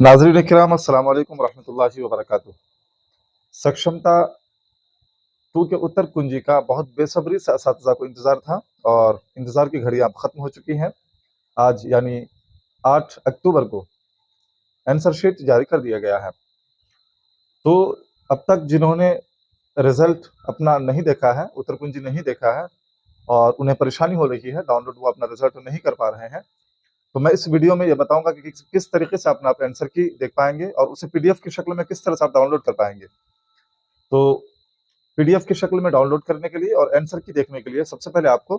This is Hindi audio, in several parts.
नाज़रीन किराम अस्सलाम वालेकुम रहमतुल्लाहि व बरकातुहू। सक्षमता 2 के उत्तर कुंजी का बहुत बेसब्री से असातिज़ा को इंतज़ार था और इंतज़ार की घड़ी अब ख़त्म हो चुकी हैं। आज यानी 8 अक्टूबर को आंसर शीट जारी कर दिया गया है। तो अब तक जिन्होंने रिज़ल्ट अपना नहीं देखा है, उत्तर कुंजी नहीं देखा है और उन्हें परेशानी हो रही है, डाउनलोड वो अपना रिज़ल्ट नहीं कर पा रहे हैं, तो मैं इस वीडियो में ये बताऊँगा कि किस तरीके से अपना आप आंसर की देख पाएँगे और उसे पीडीएफ की शक्ल में किस तरह से आप डाउनलोड कर पाएँगे। तो पीडीएफ की शक्ल में डाउनलोड करने के लिए और आंसर की देखने के लिए सबसे पहले आपको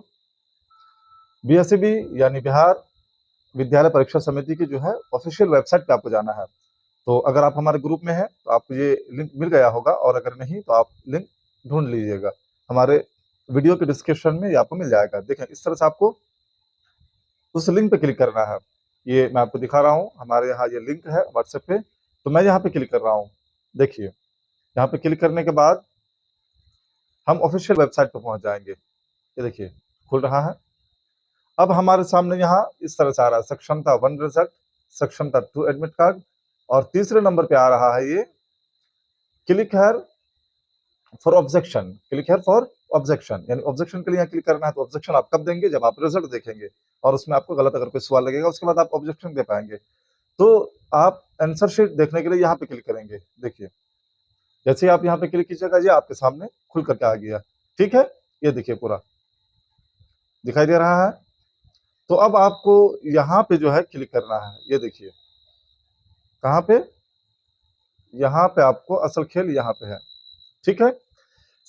बीएसईबी यानी बिहार विद्यालय परीक्षा समिति की जो है ऑफिशियल वेबसाइट पे आपको जाना है। तो अगर आप हमारे ग्रुप में हैं तो आपको ये लिंक मिल गया होगा और अगर नहीं तो आप लिंक ढूँढ लीजिएगा। हमारे वीडियो के डिस्क्रिप्शन में ये आपको मिल जाएगा। देखें इस तरह से आपको उस लिंक पे क्लिक करना है। ये मैं आपको दिखा रहा हूँ, हमारे यहाँ ये लिंक है व्हाट्सएप पे, तो मैं यहाँ पे क्लिक कर रहा हूँ। देखिए, यहाँ पे क्लिक करने के बाद हम ऑफिशियल वेबसाइट पे पहुँच जाएँगे। ये देखिए, खुल रहा है। अब हमारे सामने यहाँ इस तरह से आ रहा है सक्षमता 1 रिजल्ट, सक्षमता 2 एडमिट कार्ड और तीसरे नंबर पे आ रहा है ये click here for objection, click here for objection, यानी ऑब्जेक्शन के लिए यहाँ क्लिक करना है। तो ऑब्जेक्शन आप कब देंगे? जब आप रिजल्ट देखेंगे और उसमें आपको गलत अगर कोई सवाल लगेगा उसके बाद आप ऑब्जेक्शन दे पाएँगे। तो आप आंसर शीट देखने के लिए यहाँ पे क्लिक करेंगे। देखिए, जैसे ही आप यहाँ पे क्लिक कीजिएगा ये आपके सामने खुल करके आ गया। ठीक है? ये देखिए पूरा दिखाई दे रहा है। तो अब आपको यहाँ पे जो है क्लिक करना है। ये देखिए, कहाँ पे? यहाँ पे आपको असल खेल यहाँ पे है। ठीक है?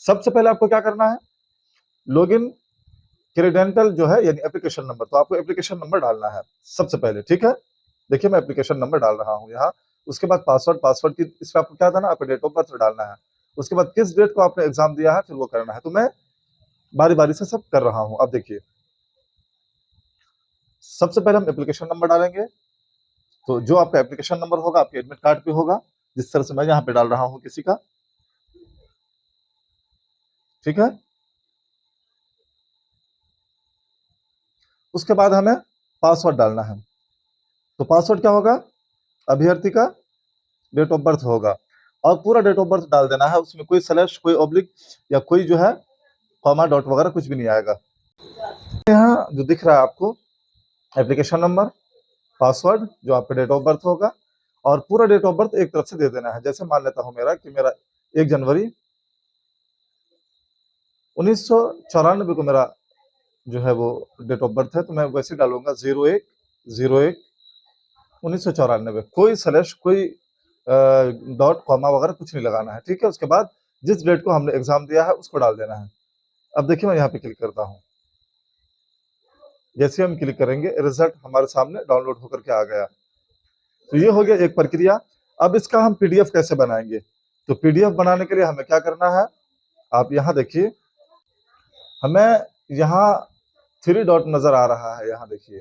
सबसे पहले आपको क्या करना है? लॉगिन क्रेडेंशियल जो है यानी एप्लीकेशन नंबर, तो आपको एप्लीकेशन नंबर डालना है सबसे पहले। ठीक है? देखिए मैं एप्लीकेशन नंबर डाल रहा हूँ यहाँ। उसके बाद पासवर्ड, पासवर्ड की इसमें आपको क्या देना है? आपका डेट ऑफ बर्थ डालना है। उसके बाद किस डेट को आपने एग्जाम दिया है फिर वो करना है। तो मैं बारी-बारी से सब कर रहा हूँ। अब देखिए, सबसे पहले हम एप्लीकेशन नंबर डालेंगे। तो जो आपका एप्लीकेशन नंबर होगा आपके एडमिट कार्ड पे होगा, जिस तरह से मैं यहाँ पे डाल रहा हूँ किसी का। ठीक है? उसके बाद हमें पासवर्ड डालना है। तो पासवर्ड क्या होगा? अभ्यर्थी का डेट ऑफ बर्थ होगा और पूरा डेट ऑफ बर्थ डाल देना है। उसमें कोई स्लैश, कोई ऑब्लिक या कोई जो है कॉमा, डॉट वगैरह कुछ भी नहीं आएगा। यहाँ जो दिख रहा है आपको एप्लीकेशन नंबर, पासवर्ड, जो आपका डेट ऑफ बर्थ होगा और पूरा डेट ऑफ बर्थ एक तरफ से दे देना है। जैसे मान लेता हूँ मेरा कि मेरा 1 जनवरी 1994 को मेरा जो है वो डेट ऑफ बर्थ है, तो मैं वैसे डालूंगा 01/01/1994। कोई स्लैश, कोई डॉट, कॉमा वगैरह कुछ नहीं लगाना है। ठीक है? उसके बाद जिस डेट को हमने एग्जाम दिया है उसको डाल देना है। अब देखिए मैं यहाँ पे क्लिक करता हूँ। जैसे हम क्लिक करेंगे रिजल्ट हमारे सामने डाउनलोड होकर के आ गया। तो ये हो गया एक प्रक्रिया। अब इसका हम पीडीएफ कैसे बनाएंगे? तो पीडीएफ बनाने के लिए हमें क्या करना है? आप यहाँ देखिए, हमें यहाँ 3 डॉट नजर आ रहा है, यहाँ देखिए,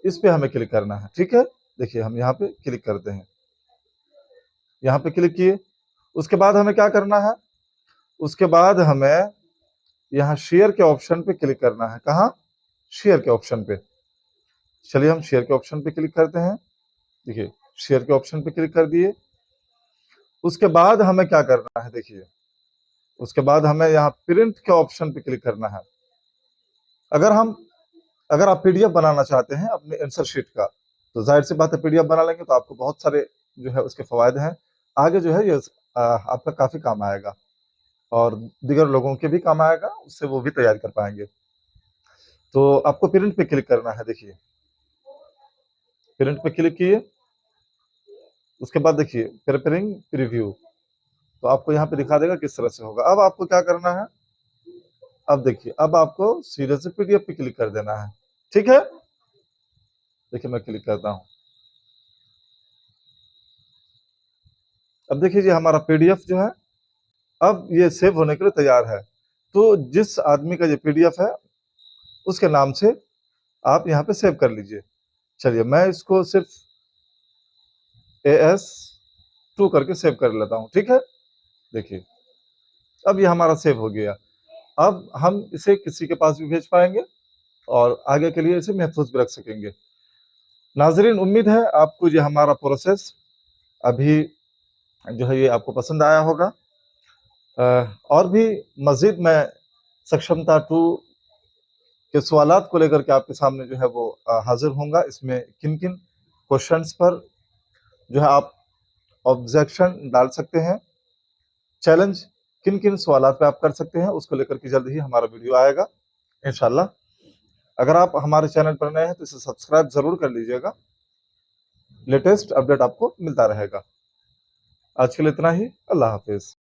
इस पे हमें क्लिक करना है। ठीक है? देखिए हम यहाँ पे क्लिक करते हैं। यहाँ पे क्लिक किए, उसके बाद हमें क्या करना है? उसके बाद हमें यहाँ शेयर के ऑप्शन पे क्लिक करना है। कहाँ? शेयर के ऑप्शन पे। चलिए हम शेयर के ऑप्शन पे क्लिक करते हैं। देखिए शेयर के ऑप्शन पे क्लिक कर दिए। उसके बाद हमें क्या करना है? देखिए, उसके बाद हमें यहाँ प्रिंट के ऑप्शन पे क्लिक करना है। अगर आप पीडीएफ बनाना चाहते हैं अपने आंसर शीट का, तो जाहिर सी बात है पीडीएफ बना लेंगे तो आपको बहुत सारे जो है उसके फवायद हैं। आगे जो है ये आपका काफी काम आएगा और दीगर लोगों के भी काम आएगा, उससे वो भी तैयार कर पाएंगे। तो आपको प्रिंट पे क्लिक करना है। देखिए प्रिंट पे क्लिक किए, उसके बाद देखिए प्रिपेयरिंग प्रीव्यू, तो आपको यहाँ पे दिखा देगा किस तरह से होगा। अब आपको क्या करना है? अब देखिए, अब आपको सीधे से पीडीएफ पे क्लिक कर देना है। ठीक है? देखिए मैं क्लिक करता हूँ। अब देखिए ये हमारा पीडीएफ जो है अब ये सेव होने के लिए तैयार है। तो जिस आदमी का ये पीडीएफ है उसके नाम से आप यहाँ पे सेव कर लीजिए। चलिए मैं इसको सिर्फ AS2 करके सेव कर लेता हूँ। ठीक है? देखिए अब ये हमारा सेव हो गया। अब हम इसे किसी के पास भी भेज पाएंगे और आगे के लिए इसे महफूज भी रख सकेंगे। नाजरीन, उम्मीद है आपको ये हमारा प्रोसेस अभी जो है ये आपको पसंद आया होगा। और भी मज़ीद मैं सक्षमता 2 के सवालात को लेकर के आपके सामने जो है वो हाज़िर होऊँगा। इसमें किन-किन क्वेश्चंस पर जो है आप ऑब्जेक्शन डाल सकते हैं, चैलेंज किन-किन सवालात पे आप कर सकते हैं, उसको लेकर के जल्द ही हमारा वीडियो आएगा इंशाअल्लाह। अगर आप हमारे चैनल पर नए हैं तो इसे सब्सक्राइब ज़रूर कर लीजिएगा। लेटेस्ट अपडेट आपको मिलता रहेगा। आज के लिए इतना ही। अल्लाह हाफ़िज़।